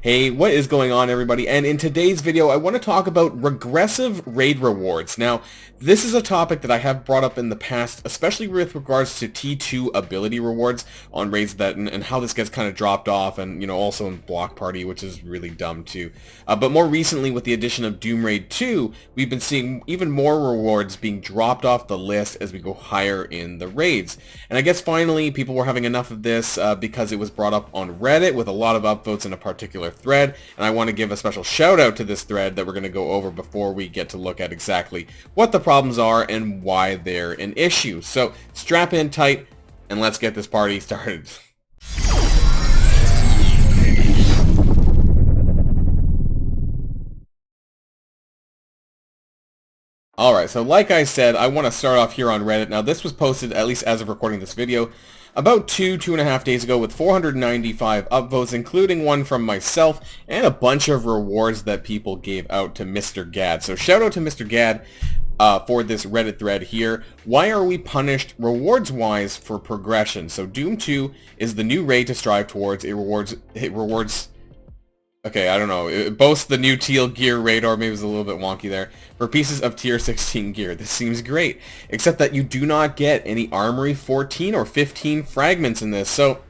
Hey, what is going on, everybody? And in today's video, I want to talk about regressive raid rewards. Now, this is a topic that I have brought up in the past, especially with regards to T2 ability rewards on raids that and how this gets kind of dropped off, and also in Block Party, which is really dumb too. But more recently, with the addition of Doom Raid 2, we've been seeing even more rewards being dropped off the list as we go higher in the raids. And I guess finally, people were having enough of this because it was brought up on Reddit with a lot of upvotes in a particular thread, and I want to give a special shout out to this thread that we're going to go over before we get to look at exactly what the problems are and why they're an issue. So strap in tight and let's get this party started. Alright, so like I said, I want to start off here on Reddit. Now this was posted, at least as of recording this video, about two and a half days ago with 495 upvotes, including one from myself and a bunch of rewards that people gave out to Mr. Gad. So shout out to Mr. Gad for this Reddit thread here. Why are we punished rewards-wise for progression? So Doom 2 is the new raid to strive towards. It rewards okay, I don't know. It boasts the new Teal gear raid, or maybe it was a little bit wonky there, for pieces of tier 16 gear. This seems great, except that you do not get any Armory 14 or 15 fragments in this. So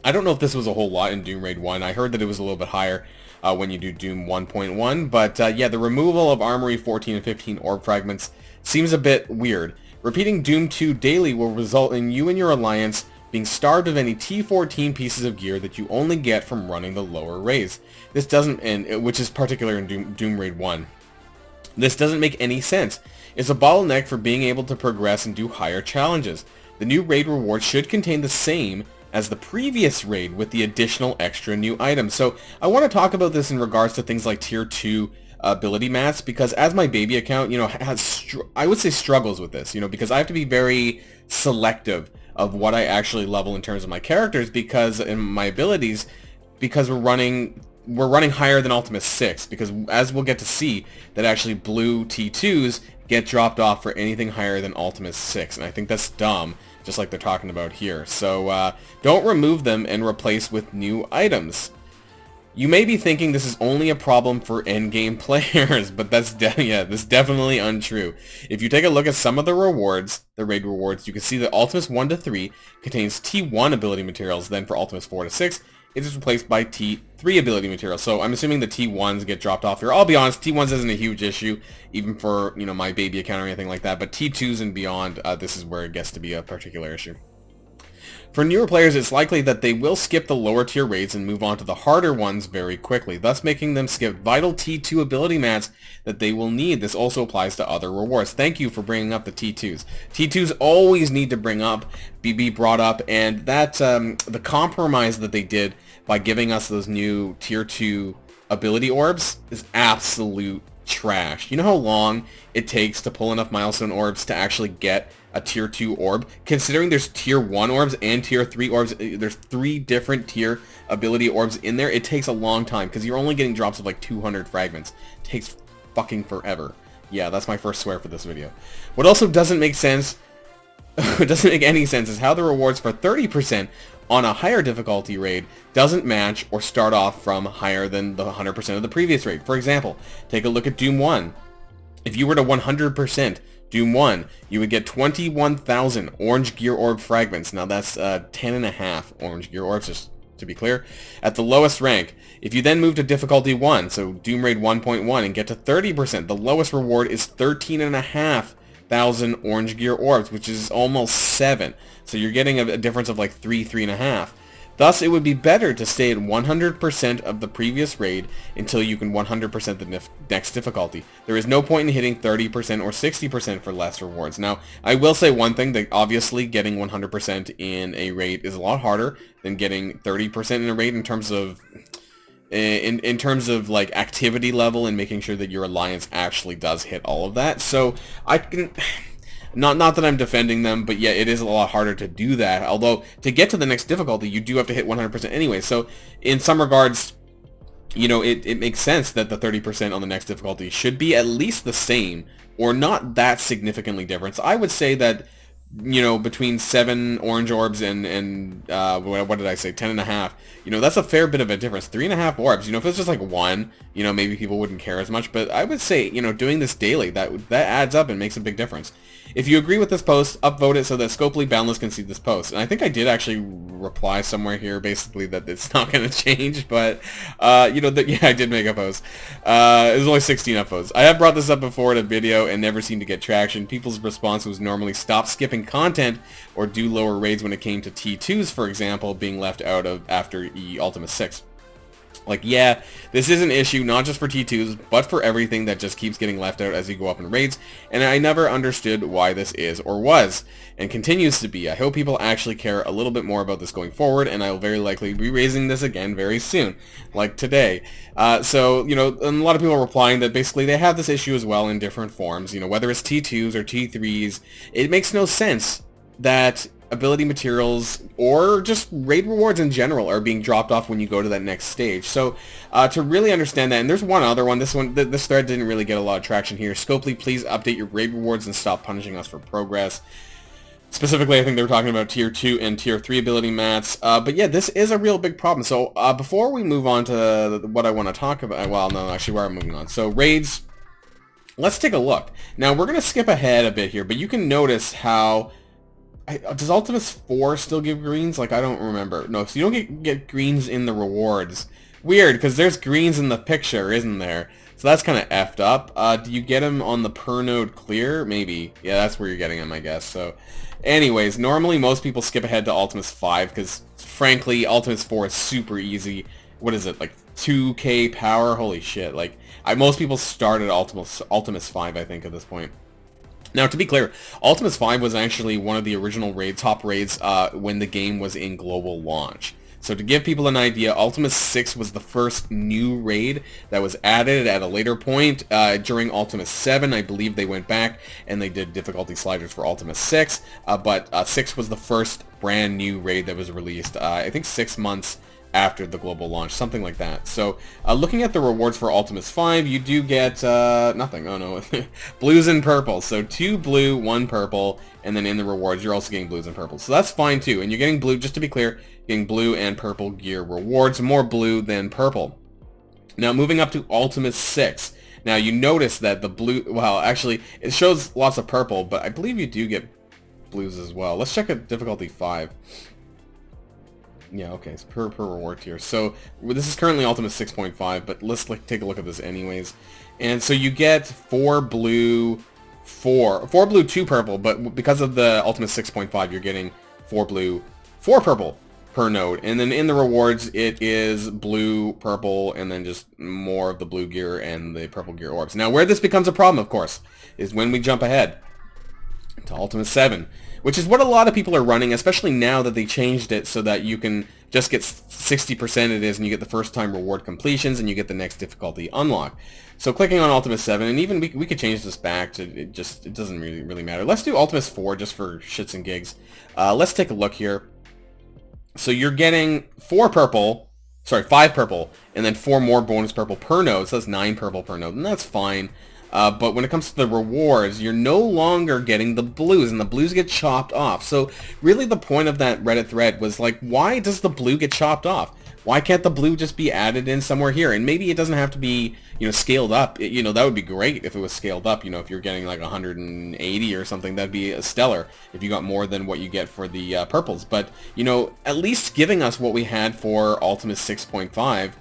I don't know if this was a whole lot in Doom Raid 1. I heard that it was a little bit higher when you do Doom 1.1, but yeah, the removal of Armory 14 and 15 orb fragments seems a bit weird. Repeating Doom 2 daily will result in you and your alliance being starved of any T14 pieces of gear that you only get from running the lower raids. This doesn't, which is particular in Doom Raid 1. This doesn't make any sense. It's a bottleneck for being able to progress and do higher challenges. The new raid reward should contain the same as the previous raid with the additional extra new items. So I want to talk about this in regards to things like tier 2 ability mats, because as my baby account, has, I would say, struggles with this, because I have to be very selective of what I actually level in terms of my characters, because in my abilities, because we're running higher than Ultimate 6, because as we'll get to see, that actually blue T2s get dropped off for anything higher than Ultimate 6, and I think that's dumb, just like they're talking about here. So don't remove them and replace with new items. You may be thinking this is only a problem for endgame players, but that's definitely untrue. If you take a look at some of the rewards, the raid rewards, you can see that Ultimates 1 to 3 contains T1 ability materials, then for Ultimates 4 to 6, it is replaced by T3 ability materials. So I'm assuming the T1s get dropped off here. I'll be honest, T1s isn't a huge issue, even for, my baby account or anything like that, but T2s and beyond, this is where it gets to be a particular issue. For newer players, it's likely that they will skip the lower tier raids and move on to the harder ones very quickly, thus making them skip vital T2 ability mats that they will need. This also applies to other rewards. Thank you for bringing up the T2s. T2s always need to be brought up, and that the compromise that they did by giving us those new tier 2 ability orbs is absolute trash. You know how long it takes to pull enough milestone orbs to actually get a tier 2 orb? Considering there's tier 1 orbs and tier 3 orbs, there's 3 different tier ability orbs in there. It takes a long time because you're only getting drops of like 200 fragments. It takes fucking forever. Yeah, that's my first swear for this video. What also doesn't make sense, it doesn't make any sense, is how the rewards for 30% on a higher difficulty raid doesn't match or start off from higher than the 100% of the previous raid. For example, take a look at Doom 1. If you were to 100% Doom 1, you would get 21,000 orange gear orb fragments. Now that's 10.5 orange gear orbs, just to be clear, at the lowest rank. If you then move to difficulty 1, so Doom Raid 1.1, and get to 30%, the lowest reward is 13,500 orange gear orbs, which is almost 7. So you're getting a difference of like 3.5. Thus, it would be better to stay at 100% of the previous raid until you can 100% the next difficulty. There is no point in hitting 30% or 60% for less rewards. Now, I will say one thing, that obviously getting 100% in a raid is a lot harder than getting 30% in a raid in terms of like activity level and making sure that your alliance actually does hit all of that. So I can... Not that I'm defending them, but yeah, it is a lot harder to do that. Although, to get to the next difficulty, you do have to hit 100% anyway. So, in some regards, it makes sense that the 30% on the next difficulty should be at least the same, or not that significantly different. So I would say that you know, between 7 orange orbs and what did I say, 10.5. You know, that's a fair bit of a difference. 3.5 orbs. You know, if it's just like 1, you know, maybe people wouldn't care as much. But I would say, you know, doing this daily, that adds up and makes a big difference. If you agree with this post, upvote it so that Scopely Boundless can see this post. And I think I did actually reply somewhere here, basically, that it's not going to change. But, you know, yeah, I did make a post. It was only 16 upvotes. I have brought this up before in a video and never seemed to get traction. People's response was normally stop skipping content or do lower raids when it came to T2s, for example, being left out of after Ultima 6. Like, yeah, this is an issue, not just for T2s, but for everything that just keeps getting left out as you go up in raids, and I never understood why this is or was, and continues to be. I hope people actually care a little bit more about this going forward, and I will very likely be raising this again very soon, like today. So, you know, and a lot of people are replying that basically they have this issue as well in different forms, you know, whether it's T2s or T3s, it makes no sense that ability materials or just raid rewards in general are being dropped off when you go to that next stage. So to really understand that, and there's one other one, this thread didn't really get a lot of traction here. Scopely, please update your raid rewards and stop punishing us for progress. Specifically, I think they were talking about tier 2 and tier 3 ability mats. But yeah, this is a real big problem. So before we move on to what I want to talk about, well, no, actually, we are moving on. So raids, let's take a look. Now, we're going to skip ahead a bit here, but you can notice how does Ultimus 4 still give greens? Like, I don't remember. No, so you don't get greens in the rewards. Weird, because there's greens in the picture, isn't there? So that's kind of effed up. Do you get them on the per node clear? Maybe. Yeah, that's where you're getting them, I guess. So, anyways, normally most people skip ahead to Ultimus 5, because, frankly, Ultimus 4 is super easy. What is it, like 2k power? Holy shit. Like, most people start at Ultimus 5, I think, at this point. Now, to be clear, Ultimus 5 was actually one of the original top raids when the game was in global launch. So to give people an idea, Ultimus 6 was the first new raid that was added at a later point. During Ultimus 7, I believe they went back and they did difficulty sliders for Ultimus 6, but 6 was the first brand new raid that was released, I think 6 months after the global launch, something like that. So, looking at the rewards for Ultimus 5, you do get, nothing, oh no, blues and purples. So 2 blue, 1 purple, and then in the rewards, you're also getting blues and purples. So that's fine too, and you're getting blue, just to be clear, getting blue and purple gear rewards, more blue than purple. Now, moving up to Ultimus 6. Now, you notice that the blue, well, actually, it shows lots of purple, but I believe you do get blues as well. Let's check at difficulty 5. Yeah, okay, it's per reward tier. So this is currently Ultimus 6.5, but let's take a look at this anyways. And so you get 4 blue, 4 blue, 2 purple, but because of the Ultimus 6.5, you're getting 4 blue, 4 purple per node. And then in the rewards, it is blue, purple, and then just more of the blue gear and the purple gear orbs. Now, where this becomes a problem, of course, is when we jump ahead to Ultimus 7. Which is what a lot of people are running, especially now that they changed it so that you can just get 60% it is and you get the first time reward completions and you get the next difficulty unlock. So clicking on Ultimus 7, and even we could change this back to, it doesn't really matter. Let's do Ultimus 4 just for shits and gigs. Let's take a look here. So you're getting 5 purple, and then 4 more bonus purple per node, so that's 9 purple per node, and that's fine. But when it comes to the rewards, you're no longer getting the blues, and the blues get chopped off. So really the point of that Reddit thread was like, why does the blue get chopped off? Why can't the blue just be added in somewhere here? And maybe it doesn't have to be, you know, scaled up. That would be great if it was scaled up. You know, if you're getting like 180 or something, that'd be a stellar if you got more than what you get for the purples. But, you know, at least giving us what we had for Ultimus 6.5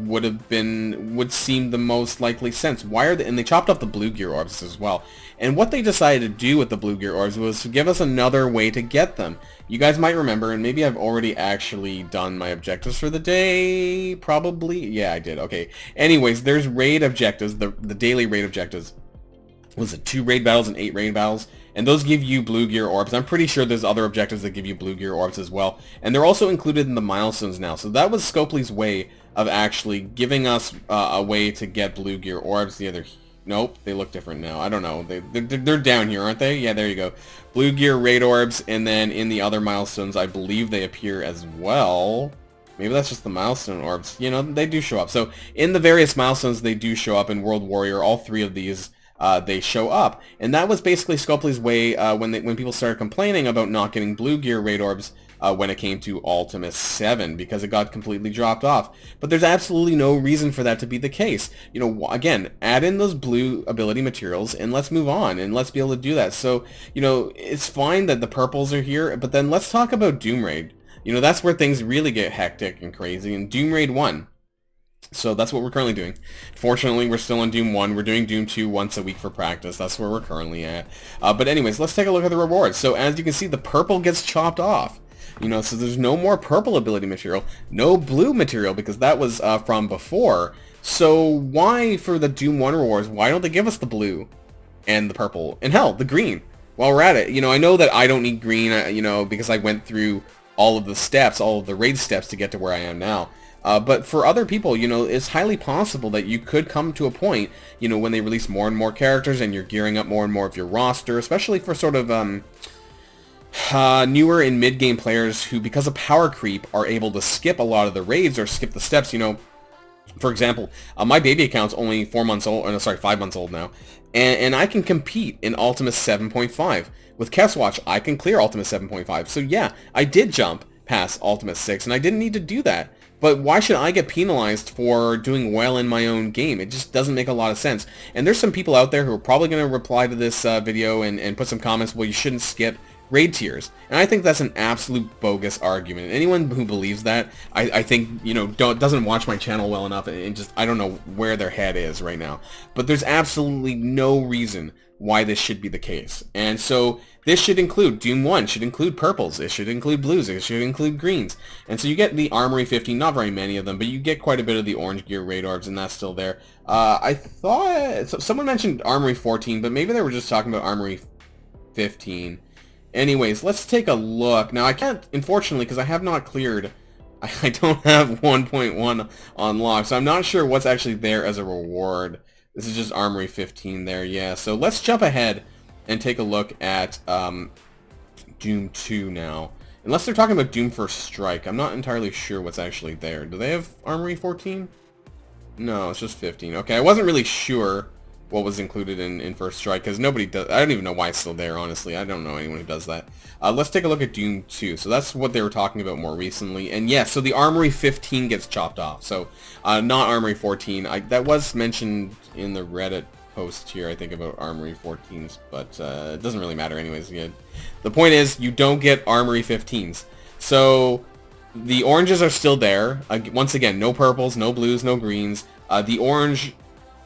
would seem the most likely sense. Why are they, and they chopped off the blue gear orbs as well. And what they decided to do with the blue gear orbs was to give us another way to get them. You guys might remember, and maybe I've already actually done my objectives for the day, probably. Yeah, I did. Okay. Anyways, there's raid objectives, the daily raid objectives. Was it 2 raid battles and 8 raid battles? And those give you blue gear orbs. I'm pretty sure there's other objectives that give you blue gear orbs as well. And they're also included in the milestones now. So that was Scopely's way of actually giving us a way to get blue gear orbs. The other, nope, they look different now. I don't know. They're down here, aren't they? Yeah, there you go. Blue gear raid orbs, and then in the other milestones, I believe they appear as well. Maybe that's just the milestone orbs. You know, they do show up. So in the various milestones, they do show up in World Warrior. All 3 of these they show up. And that was basically Scopely's way when people started complaining about not getting blue gear raid orbs when it came to Ultimus 7, because it got completely dropped off. But there's absolutely no reason for that to be the case. You know, again, add in those blue ability materials and let's move on and let's be able to do that. So, you know, it's fine that the purples are here, but then let's talk about Doom Raid. You know, that's where things really get hectic and crazy, and Doom Raid 1. So that's what we're currently doing. Fortunately, we're still on Doom 1. We're doing Doom 2 once a week for practice. That's where we're currently at. But anyways, let's take a look at the rewards. So as you can see, the purple gets chopped off. You know, so there's no more purple ability material, no blue material, because that was from before. So why, for the Doom 1 rewards, why don't they give us the blue and the purple, and hell, the green, while we're at it? You know, I know that I don't need green, you know, because I went through all of the steps, all of the raid steps to get to where I am now. But for other people, you know, it's highly possible that you could come to a point, you know, when they release more and more characters and you're gearing up more and more of your roster, especially for sort of newer and mid-game players who, because of power creep, are able to skip a lot of the raids or skip the steps. You know, for example, my baby account's only 4 months old, no, sorry, 5 months old now, and I can compete in Ultimus 7.5. With Kesswatch, I can clear Ultimus 7.5. So yeah, I did jump past Ultimus 6, and I didn't need to do that. But why should I get penalized for doing well in my own game? It just doesn't make a lot of sense. And there's some people out there who are probably going to reply to this video and put some comments, well, you shouldn't skip raid tiers. And I think that's an absolute bogus argument. Anyone who believes that, I think, you know, doesn't watch my channel well enough, and just, I don't know where their head is right now. But there's absolutely no reason why this should be the case. And so this should include, Doom 1 should include purples, it should include blues, it should include greens. And so you get the Armory 15, not very many of them, but you get quite a bit of the orange gear raid orbs, and that's still there. I thought, someone mentioned Armory 14, but maybe they were just talking about Armory 15. Anyways, let's take a look. Now I can't, unfortunately, because I have not cleared, I don't have 1.1 unlocked, so I'm not sure what's actually there as a reward. This is just Armory 15 there, yeah. So let's jump ahead and take a look at Doom 2 now. Unless they're talking about Doom First Strike, I'm not entirely sure what's actually there. Do they have Armory 14? No, it's just 15. Okay, I wasn't really sure what was included in First Strike, because nobody does. I don't even know why it's still there, honestly. I don't know anyone who does that. Let's take a look at Doom 2. So that's what they were talking about more recently. And yeah, so the Armory 15 gets chopped off. So not Armory 14. That was mentioned in the Reddit post here, I think, about Armory 14s, but it doesn't really matter anyways. Yeah. The point is, you don't get Armory 15s. So the oranges are still there. Once again, no purples, no blues, no greens. The orange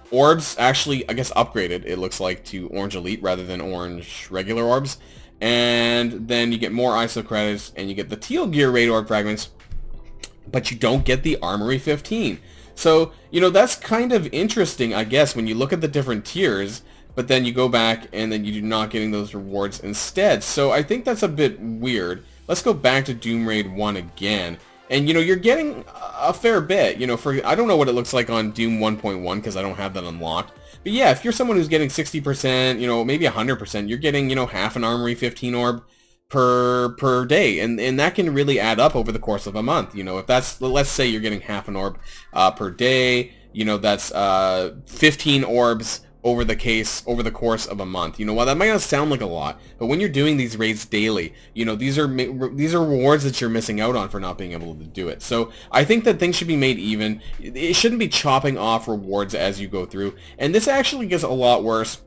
orbs actually, I guess, upgraded, it looks like, to Orange Elite rather than Orange regular orbs. And then you get more ISO credits, and you get the Teal Gear raid orb fragments, but you don't get the Armory 15. So, you know, that's kind of interesting, I guess, when you look at the different tiers, but then you go back and then you're not getting those rewards instead. So I think that's a bit weird. Let's go back to Doom Raid 1 again. And, you know, you're getting a fair bit, you know, for, I don't know what it looks like on Doom 1.1, because I don't have that unlocked. But yeah, if you're someone who's getting 60%, you know, maybe 100%, you're getting, you know, half an Armory 15 orb per day. And that can really add up over the course of a month. You know, if that's, let's say you're getting half an orb per day, you know, that's 15 orbs over the course of a month. You know, while that might not sound like a lot, but when you're doing these raids daily, you know, these are rewards that you're missing out on for not being able to do it. So I think that things should be made even. It shouldn't be chopping off rewards as you go through. And this actually gets a lot worse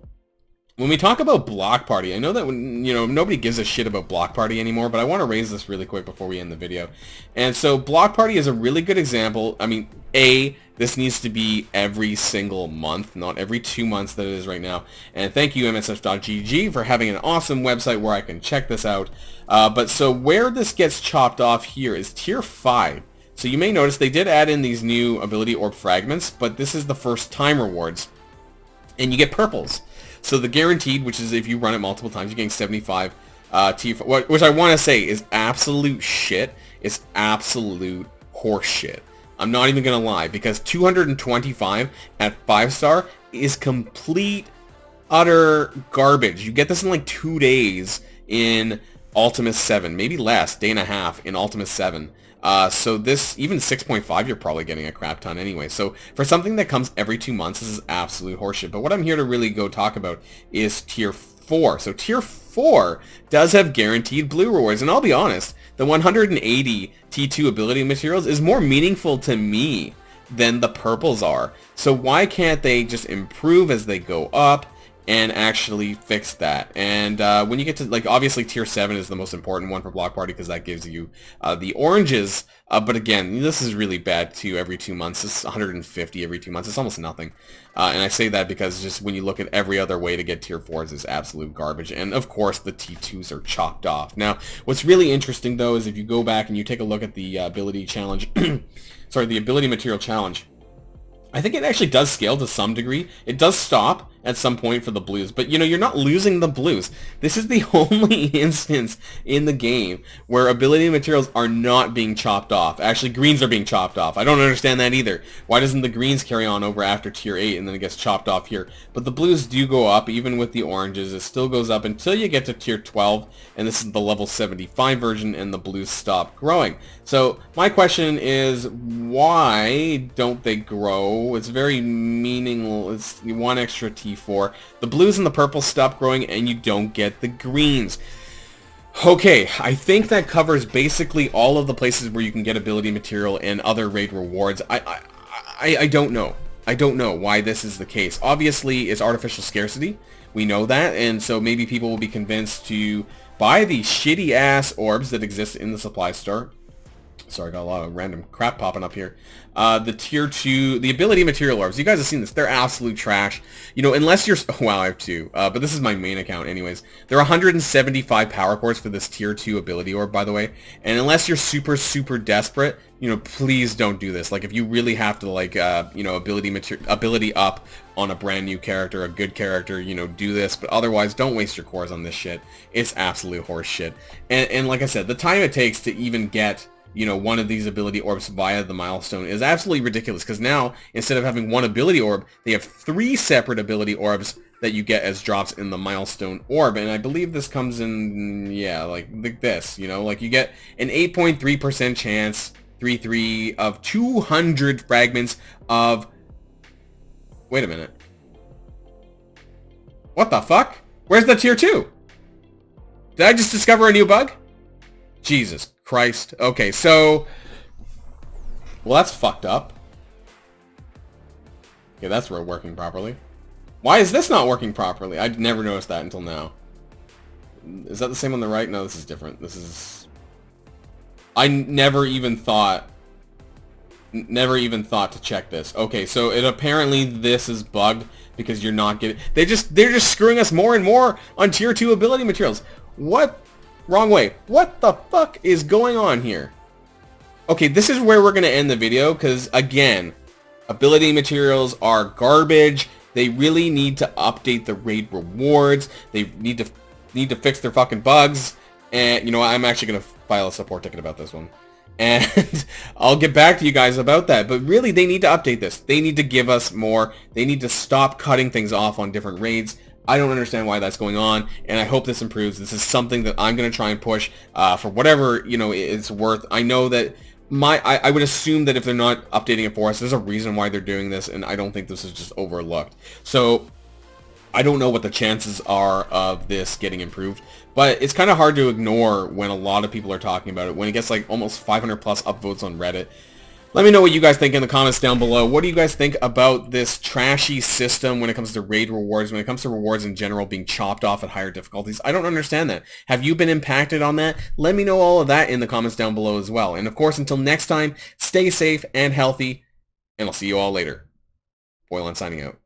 when we talk about Block Party. I know that you know, nobody gives a shit about Block Party anymore, but I want to raise this really quick before we end the video. And so Block Party is a really good example. I mean, this needs to be every single month, not every 2 months that it is right now. And thank you, MSF.GG, for having an awesome website where I can check this out. But so where this gets chopped off here is Tier 5. So you may notice they did add in these new ability orb fragments, but this is the first time rewards. And you get purples. So the guaranteed, which is if you run it multiple times, you're getting 75 T5, which I want to say is absolute shit. It's absolute horse shit. I'm not even going to lie, because 225 at 5-star is complete, utter garbage. You get this in like 2 days in Ultimus 7, maybe less, day and a half in Ultimus 7. So this, even 6.5, you're probably getting a crap ton anyway. So for something that comes every 2 months, this is absolute horseshit. But what I'm here to really go talk about is Tier 4. So Tier 4 does have guaranteed blue rewards. And I'll be honest, the 180 T2 ability materials is more meaningful to me than the purples are. So why can't they just improve as they go up and actually fix that? And when you get to, like, obviously Tier 7 is the most important one for Block Party because that gives you the oranges. But again, this is really bad too every 2 months. It's 150 every 2 months. It's almost nothing. And I say that because just when you look at every other way to get Tier 4s is absolute garbage. And of course the T2s are chopped off. Now, what's really interesting though is if you go back and you take a look at the ability challenge, sorry, the ability material challenge, I think it actually does scale to some degree. It does stop at some point for the blues, but you know, you're not losing the blues. This is the only instance in the game where ability materials are not being chopped off. Actually, greens are being chopped off. I don't understand that either. Why doesn't the greens carry on over after Tier 8 and then it gets chopped off here? But the blues do go up, even with the oranges. It still goes up until you get to Tier 12, and this is the level 75 version, and the blues stop growing. So my question is, why don't they grow? It's very meaningless. You want extra T4. The blues and the purples stop growing, and you don't get the greens. Okay, I think that covers basically all of the places where you can get ability material and other raid rewards. I don't know. I don't know why this is the case. Obviously, it's artificial scarcity. We know that, and so maybe people will be convinced to buy these shitty-ass orbs that exist in the supply store. Sorry, I got a lot of random crap popping up here. The Tier 2, the ability material orbs. You guys have seen this. They're absolute trash. You know, unless you're... Wow, I have 2. But this is my main account anyways. There are 175 power cores for this Tier 2 ability orb, by the way. And unless you're super, super desperate, you know, please don't do this. Like, if you really have to, like, you know, ability up on a brand new character, a good character, you know, do this. But otherwise, don't waste your cores on this shit. It's absolute horse shit. And like I said, the time it takes to even get, you know, one of these ability orbs via the milestone is absolutely ridiculous, because now, instead of having one ability orb, they have 3 separate ability orbs that you get as drops in the milestone orb. And I believe this comes in, yeah, like this, you know, like you get an 8.3% chance, 3 of 200 fragments of... Wait a minute. What the fuck? Where's the Tier 2? Did I just discover a new bug? Jesus Christ. Okay, so... Well, that's fucked up. Okay, that's working properly. Why is this not working properly? I'd never noticed that until now. Is that the same on the right? No, this is different. This is... I never even thought to check this. Okay, so it apparently this is bugged because you're not getting... They're just screwing us more and more on Tier 2 ability materials. What? Wrong way. What the fuck is going on here? Okay, this is where we're going to end the video, because, again, ability materials are garbage. They really need to update the raid rewards. They need to fix their fucking bugs. And, you know, I'm actually going to file a support ticket about this one. And I'll get back to you guys about that. But really, they need to update this. They need to give us more. They need to stop cutting things off on different raids. I don't understand why that's going on, and I hope this improves. This is something that I'm going to try and push for whatever, you know, it's worth. I know that I would assume that if they're not updating it for us, there's a reason why they're doing this, and I don't think this is just overlooked. So I don't know what the chances are of this getting improved, but it's kind of hard to ignore when a lot of people are talking about it, when it gets like almost 500 plus upvotes on Reddit. Let me know what you guys think in the comments down below. What do you guys think about this trashy system when it comes to raid rewards, when it comes to rewards in general being chopped off at higher difficulties? I don't understand that. Have you been impacted on that? Let me know all of that in the comments down below as well. And of course, until next time, stay safe and healthy, and I'll see you all later. Boilon signing out.